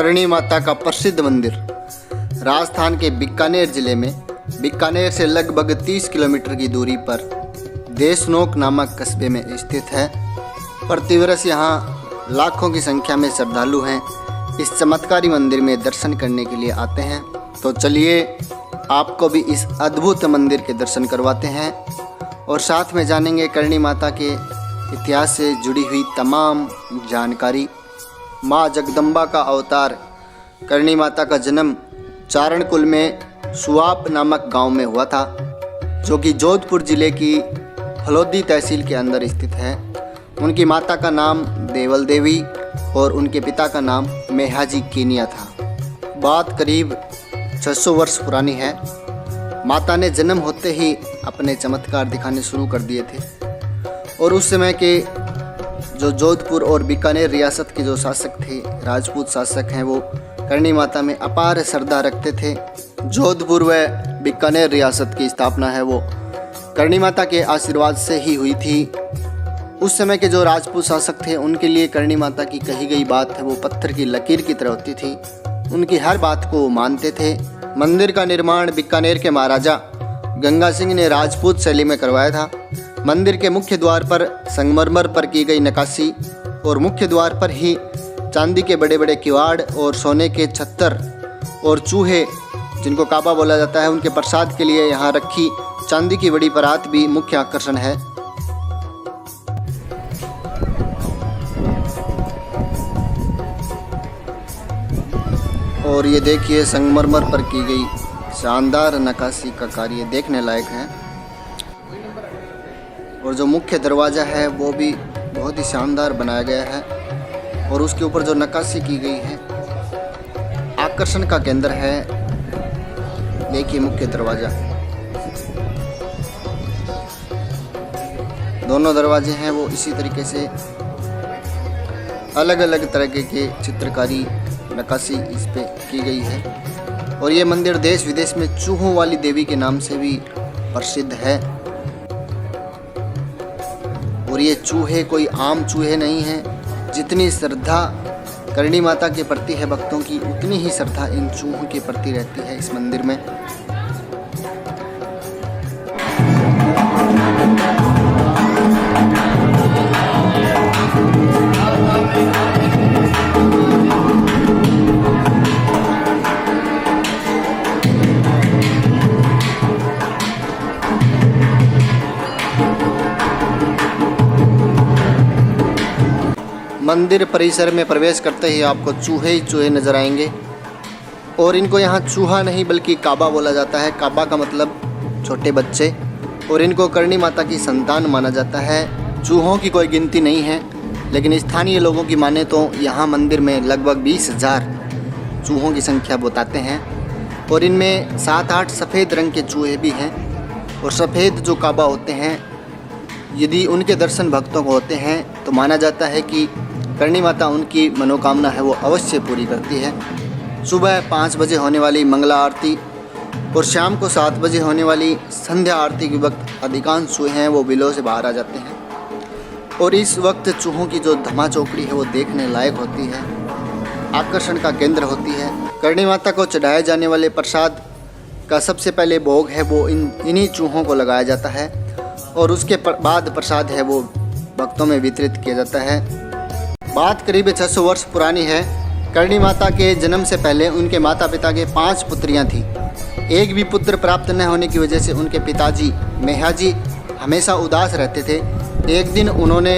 करणी माता का प्रसिद्ध मंदिर राजस्थान के बीकानेर जिले में बीकानेर से लगभग 30 किलोमीटर की दूरी पर देशनोक नामक कस्बे में स्थित है। प्रतिवर्ष यहाँ लाखों की संख्या में श्रद्धालु हैं इस चमत्कारी मंदिर में दर्शन करने के लिए आते हैं। तो चलिए आपको भी इस अद्भुत मंदिर के दर्शन करवाते हैं और साथ में जानेंगे करणी माता के इतिहास से जुड़ी हुई तमाम जानकारी। माँ जगदम्बा का अवतार करणी माता का जन्म चारणकुल में सुआप नामक गांव में हुआ था, जो कि जोधपुर जिले की फलोदी तहसील के अंदर स्थित है। उनकी माता का नाम देवल देवी और उनके पिता का नाम मेहाजी कीनिया था। बात करीब 600 वर्ष पुरानी है। माता ने जन्म होते ही अपने चमत्कार दिखाने शुरू कर दिए थे और उस समय के जो जोधपुर और बीकानेर रियासत के जो शासक थे, राजपूत शासक हैं, वो करणी माता में अपार श्रद्धा रखते थे। जोधपुर व बीकानेर रियासत की स्थापना है वो करणी माता के आशीर्वाद से ही हुई थी। उस समय के जो राजपूत शासक थे उनके लिए करणी माता की कही गई बात है वो पत्थर की लकीर की तरह होती थी। उनकी हर बात को मानते थे। मंदिर का निर्माण बीकानेर के महाराजा गंगा सिंह ने राजपूत शैली में करवाया था। मंदिर के मुख्य द्वार पर संगमरमर पर की गई नक्काशी और मुख्य द्वार पर ही चांदी के बड़े बड़े किवाड़ और सोने के छत्तर और चूहे, जिनको काबा बोला जाता है, उनके प्रसाद के लिए यहाँ रखी चांदी की बड़ी परात भी मुख्य आकर्षण है। और ये देखिए संगमरमर पर की गई शानदार नक्काशी का कार्य देखने लायक है। और जो मुख्य दरवाज़ा है वो भी बहुत ही शानदार बनाया गया है और उसके ऊपर जो नक्काशी की गई है आकर्षण का केंद्र है। देखिए मुख्य दरवाज़ा, दोनों दरवाजे हैं वो इसी तरीके से अलग अलग तरह के चित्रकारी नक्काशी इस पे की गई है। और ये मंदिर देश विदेश में चूहों वाली देवी के नाम से भी प्रसिद्ध है। और ये चूहे कोई आम चूहे नहीं हैं। जितनी श्रद्धा करणी माता के प्रति है भक्तों की, उतनी ही श्रद्धा इन चूहों के प्रति रहती है इस मंदिर में। मंदिर परिसर में प्रवेश करते ही आपको चूहे ही चूहे नजर आएंगे और इनको यहाँ चूहा नहीं बल्कि काबा बोला जाता है। काबा का मतलब छोटे बच्चे, और इनको करणी माता की संतान माना जाता है। चूहों की कोई गिनती नहीं है, लेकिन स्थानीय लोगों की माने तो यहाँ मंदिर में लगभग 20,000 चूहों की संख्या बताते हैं। और इनमें 7-8 सफ़ेद रंग के चूहे भी हैं। और सफ़ेद जो काबा होते हैं, यदि उनके दर्शन भक्तों को होते हैं तो माना जाता है कि करणी माता उनकी मनोकामना है वो अवश्य पूरी करती है। सुबह 5 बजे होने वाली मंगला आरती और शाम को 7 बजे होने वाली संध्या आरती के वक्त अधिकांश चूहे हैं वो बिलों से बाहर आ जाते हैं। और इस वक्त चूहों की जो धमा चौकड़ी है वो देखने लायक होती है, आकर्षण का केंद्र होती है। करणी माता को चढ़ाए जाने वाले प्रसाद का सबसे पहले भोग है वो इन्हीं चूहों को लगाया जाता है और उसके बाद प्रसाद है वो भक्तों में वितरित किया जाता है। बात करीब 600 वर्ष पुरानी है। करणी माता के जन्म से पहले उनके माता पिता के 5 पुत्रियां थीं। एक भी पुत्र प्राप्त न होने की वजह से उनके पिताजी मेहाजी हमेशा उदास रहते थे। एक दिन उन्होंने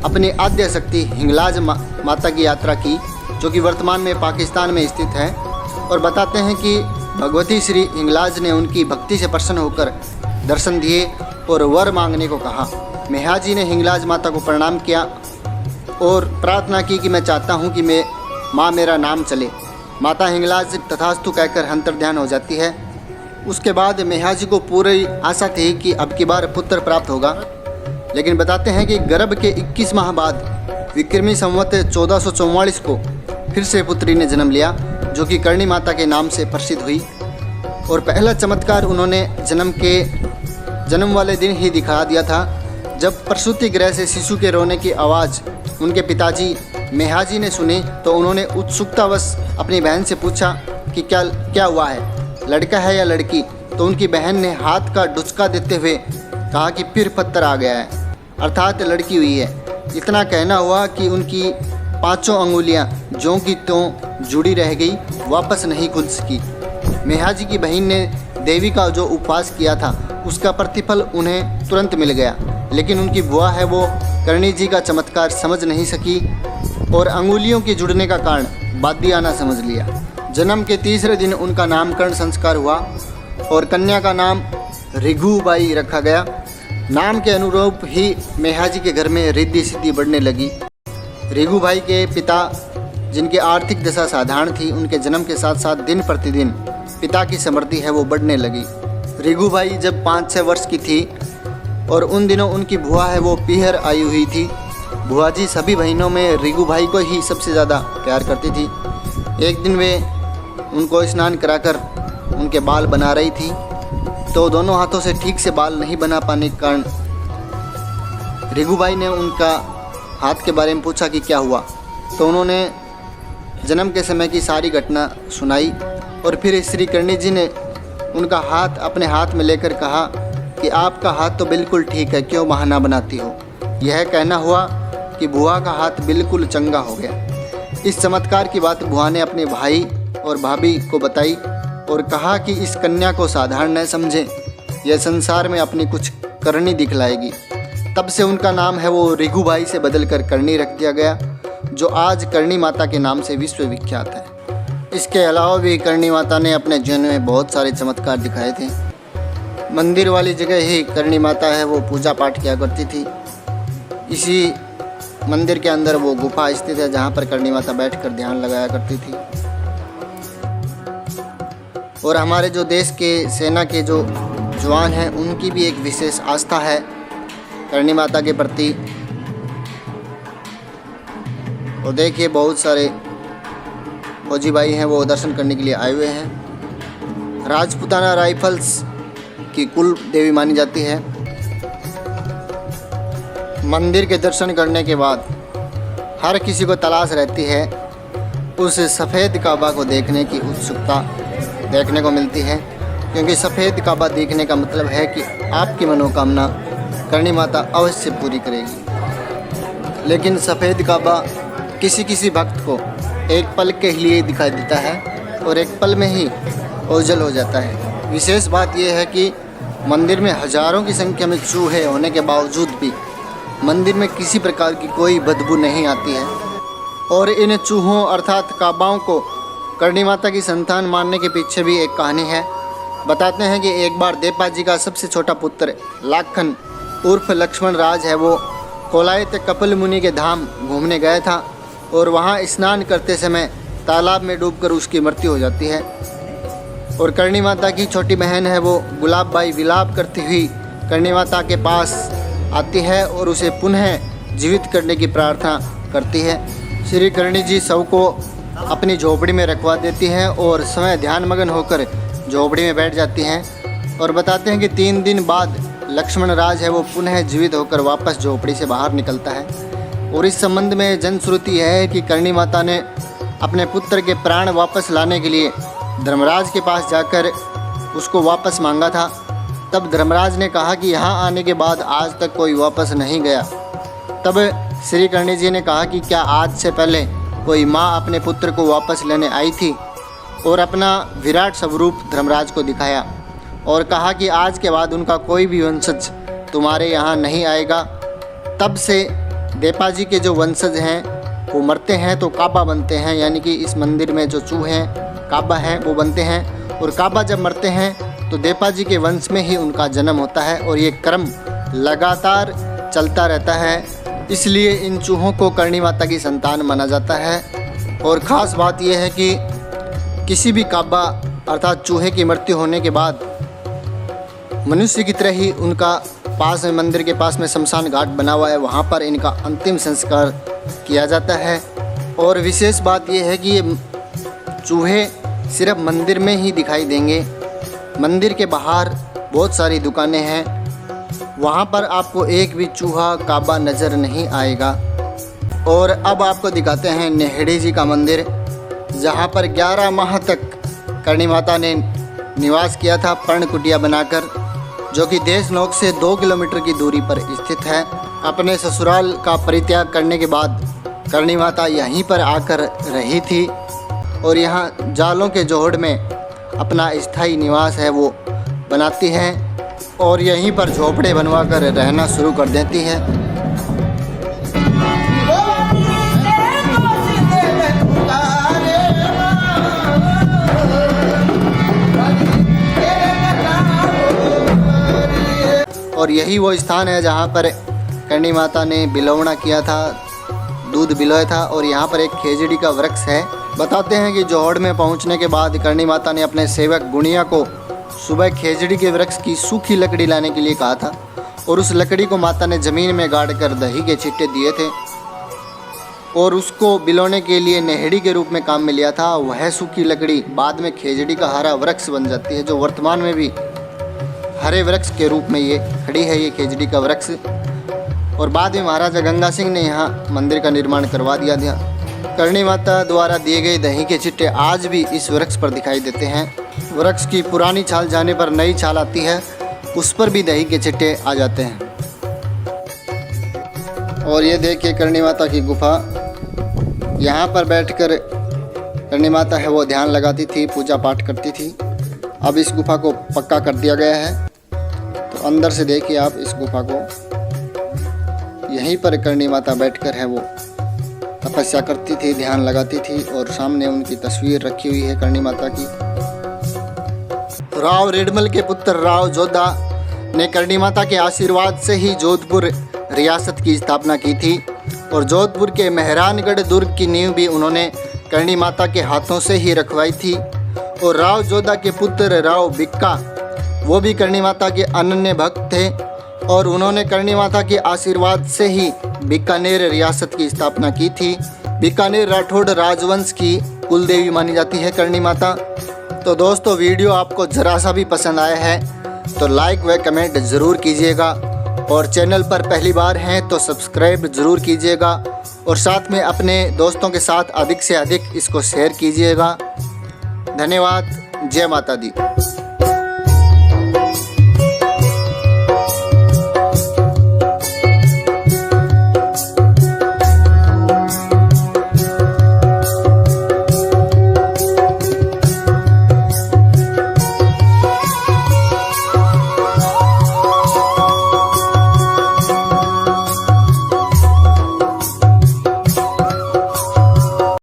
अपनी आद्य शक्ति हिंगलाज माता की यात्रा की, जो कि वर्तमान में पाकिस्तान में स्थित है। और बताते हैं कि भगवती श्री हिंगलाज ने उनकी भक्ति से प्रसन्न होकर दर्शन दिए और वर मांगने को कहा। मेहाजी ने हिंगलाज माता को प्रणाम किया और प्रार्थना की कि मैं चाहता हूं कि माँ मेरा नाम चले। माता हिंगलाज तथास्तु कहकर अंतर्ध्यान हो जाती है। उसके बाद मेहाजी को पूरी आशा थी कि अब की बार पुत्र प्राप्त होगा, लेकिन बताते हैं कि गर्भ के 21 माह बाद विक्रमी संवत 1444 को फिर से पुत्री ने जन्म लिया, जो कि करणी माता के नाम से प्रसिद्ध हुई। और पहला चमत्कार उन्होंने जन्म वाले दिन ही दिखा दिया था, जब प्रसूति गृह से शिशु के रोने की आवाज़ उनके पिताजी मेहाजी ने सुनी तो उन्होंने उत्सुकतावश अपनी बहन से पूछा कि क्या हुआ है, लड़का है या लड़की। तो उनकी बहन ने हाथ का डुचका देते हुए कहा कि फिर पत्थर आ गया है, अर्थात लड़की हुई है। इतना कहना हुआ कि उनकी 5 अंगुलियां ज्यों की त्यों जुड़ी रह गई, वापस नहीं खुल सकी। मेहाजी की बहन ने देवी का जो उपवास किया था उसका प्रतिफल उन्हें तुरंत मिल गया, लेकिन उनकी बुआ है वो करणी जी का चमत्कार समझ नहीं सकी और अंगुलियों के जुड़ने का कारण बादियाना समझ लिया। जन्म के तीसरे दिन उनका नामकरण संस्कार हुआ और कन्या का नाम रिघुबाई रखा गया। नाम के अनुरूप ही मेहाजी के घर में रिद्धि सिद्धि बढ़ने लगी। रिघुबाई के पिता, जिनकी आर्थिक दशा साधारण थी, उनके जन्म के साथ साथ दिन प्रतिदिन पिता की समृद्धि है वो बढ़ने लगी। रिघुबाई जब 5-6 वर्ष की थी और उन दिनों उनकी बुआ है वो पीहर आई हुई थी। बुआ जी सभी बहनों में रिघुबाई को ही सबसे ज़्यादा प्यार करती थी। एक दिन वे उनको स्नान कराकर उनके बाल बना रही थी, तो दोनों हाथों से ठीक से बाल नहीं बना पाने के कारण रिघुबाई ने उनका हाथ के बारे में पूछा कि क्या हुआ। तो उन्होंने जन्म के समय की सारी घटना सुनाई और फिर श्री करणी जी ने उनका हाथ अपने हाथ में लेकर कहा कि आपका हाथ तो बिल्कुल ठीक है, क्यों बहाना बनाती हो। यह कहना हुआ कि बुआ का हाथ बिल्कुल चंगा हो गया। इस चमत्कार की बात बुआ ने अपने भाई और भाभी को बताई और कहा कि इस कन्या को साधारण न समझें, यह संसार में अपनी कुछ करनी दिखलाएगी। तब से उनका नाम है वो रिघुबाई से बदलकर करणी रख दिया गया, जो आज करणी माता के नाम से विश्व विख्यात है। इसके अलावा भी करणी माता ने अपने जीवन में बहुत सारे चमत्कार दिखाए थे। मंदिर वाली जगह ही करणी माता है वो पूजा पाठ किया करती थी। इसी मंदिर के अंदर वो गुफा स्थित है जहाँ पर करणी माता बैठकर ध्यान लगाया करती थी। और हमारे जो देश के सेना के जो जवान हैं उनकी भी एक विशेष आस्था है करणी माता के प्रति। और देखिए बहुत सारे फौजी भाई हैं वो दर्शन करने के लिए आए हुए हैं। राजपूताना राइफल्स की कुल देवी मानी जाती है। मंदिर के दर्शन करने के बाद हर किसी को तलाश रहती है उस सफ़ेद काबा को देखने की उत्सुकता देखने को मिलती है, क्योंकि सफ़ेद काबा देखने का मतलब है कि आपकी मनोकामना करणी माता अवश्य पूरी करेगी। लेकिन सफ़ेद काबा किसी किसी भक्त को एक पल के लिए दिखाई देता है और एक पल में ही ओझल हो जाता है। विशेष बात यह है कि मंदिर में हज़ारों की संख्या में चूहे होने के बावजूद भी मंदिर में किसी प्रकार की कोई बदबू नहीं आती है। और इन चूहों अर्थात काबाओं को करणी माता की संतान मानने के पीछे भी एक कहानी है। बताते हैं कि एक बार देपा जी का सबसे छोटा पुत्र लाखन उर्फ लक्ष्मण राज है वो कोलायत कपिल मुनि के धाम घूमने गया था और वहाँ स्नान करते समय तालाब में डूबकर उसकी मृत्यु हो जाती है। और करणी माता की छोटी बहन है वो गुलाब बाई विलाप करती हुई करणी माता के पास आती है और उसे पुनः जीवित करने की प्रार्थना करती है। श्री करणी जी सबको अपनी झोपड़ी में रखवा देती हैं और स्वयं ध्यानमग्न होकर झोपड़ी में बैठ जाती हैं। और बताते हैं कि 3 दिन बाद लक्ष्मण राज है वो पुनः जीवित होकर वापस झोपड़ी से बाहर निकलता है। और इस संबंध में जनश्रुति है कि करणी माता ने अपने पुत्र के प्राण वापस लाने के लिए धर्मराज के पास जाकर उसको वापस मांगा था। तब धर्मराज ने कहा कि यहाँ आने के बाद आज तक कोई वापस नहीं गया। तब श्री करणी जी ने कहा कि क्या आज से पहले कोई माँ अपने पुत्र को वापस लेने आई थी, और अपना विराट स्वरूप धर्मराज को दिखाया और कहा कि आज के बाद उनका कोई भी वंशज तुम्हारे यहाँ नहीं आएगा। तब से देपा जी के जो वंशज हैं वो मरते हैं तो काबा बनते हैं, यानी कि इस मंदिर में जो चूहे हैं काबा हैं वो बनते हैं। और काबा जब मरते हैं तो देपा जी के वंश में ही उनका जन्म होता है और ये क्रम लगातार चलता रहता है। इसलिए इन चूहों को करणी माता की संतान माना जाता है। और ख़ास बात यह है कि किसी भी काबा अर्थात चूहे की मृत्यु होने के बाद मनुष्य की तरह ही उनका पास में मंदिर के पास में शमशान घाट बना हुआ है, वहाँ पर इनका अंतिम संस्कार किया जाता है। और विशेष बात यह है कि ये चूहे सिर्फ मंदिर में ही दिखाई देंगे। मंदिर के बाहर बहुत सारी दुकानें हैं, वहाँ पर आपको एक भी चूहा काबा नज़र नहीं आएगा। और अब आपको दिखाते हैं नेहड़ी जी का मंदिर, जहाँ पर 11 माह तक करणी माता ने निवास किया था पर्ण कुटिया बनाकर, जो कि देशनोक से 2 किलोमीटर की दूरी पर स्थित है। अपने ससुराल का परित्याग करने के बाद करणी माता यहीं पर आकर रही थी और यहाँ जालों के जोहड़ में अपना स्थायी निवास है वो बनाती हैं और यहीं पर झोपड़े बनवा कर रहना शुरू कर देती हैं। और यही वो स्थान है जहाँ पर करणी माता ने बिलवना किया था, दूध बिलोया था। और यहाँ पर एक खेजड़ी का वृक्ष है। बताते हैं कि जोहड़ में पहुँचने के बाद करणी माता ने अपने सेवक गुणिया को सुबह खेजड़ी के वृक्ष की सूखी लकड़ी लाने के लिए कहा था और उस लकड़ी को माता ने ज़मीन में गाड़ कर दही के छिट्टे दिए थे और उसको बिलोने के लिए नेहड़ी के रूप में काम में लिया था। वह सूखी लकड़ी बाद में खेजड़ी का हरा वृक्ष बन जाती है, जो वर्तमान में भी हरे वृक्ष के रूप में ये खड़ी है, ये खेजड़ी का वृक्ष। और बाद में महाराजा गंगा सिंह ने यहाँ मंदिर का निर्माण करवा दिया था। करणी माता द्वारा दिए गए दही के छिट्टे आज भी इस वृक्ष पर दिखाई देते हैं। वृक्ष की पुरानी छाल जाने पर नई छाल आती है, उस पर भी दही के छिट्टे आ जाते हैं। और ये देखिए करणी माता की गुफा, यहाँ पर बैठकर करणी माता है वो ध्यान लगाती थी, पूजा पाठ करती थी। अब इस गुफा को पक्का कर दिया गया है, तो अंदर से देखिए आप इस गुफा को। यहीं पर करणी माता बैठकर है वो तपस्या करती थी, ध्यान लगाती थी और सामने उनकी तस्वीर रखी हुई है करणी माता की। राव रेडमल के पुत्र राव जोधा ने करणी माता के आशीर्वाद से ही जोधपुर रियासत की स्थापना की थी और जोधपुर के मेहरानगढ़ दुर्ग की नींव भी उन्होंने करणी माता के हाथों से ही रखवाई थी। और राव जोधा के पुत्र राव बिक्का वो भी करणी माता के अनन्य भक्त थे और उन्होंने करणी माता के आशीर्वाद से ही बीकानेर रियासत की स्थापना की थी। बीकानेर राठौड़ राजवंश की कुलदेवी मानी जाती है करणी माता। तो दोस्तों, वीडियो आपको ज़रा सा भी पसंद आया है तो लाइक व कमेंट ज़रूर कीजिएगा और चैनल पर पहली बार हैं तो सब्सक्राइब ज़रूर कीजिएगा और साथ में अपने दोस्तों के साथ अधिक से अधिक इसको शेयर कीजिएगा। धन्यवाद। जय माता दी।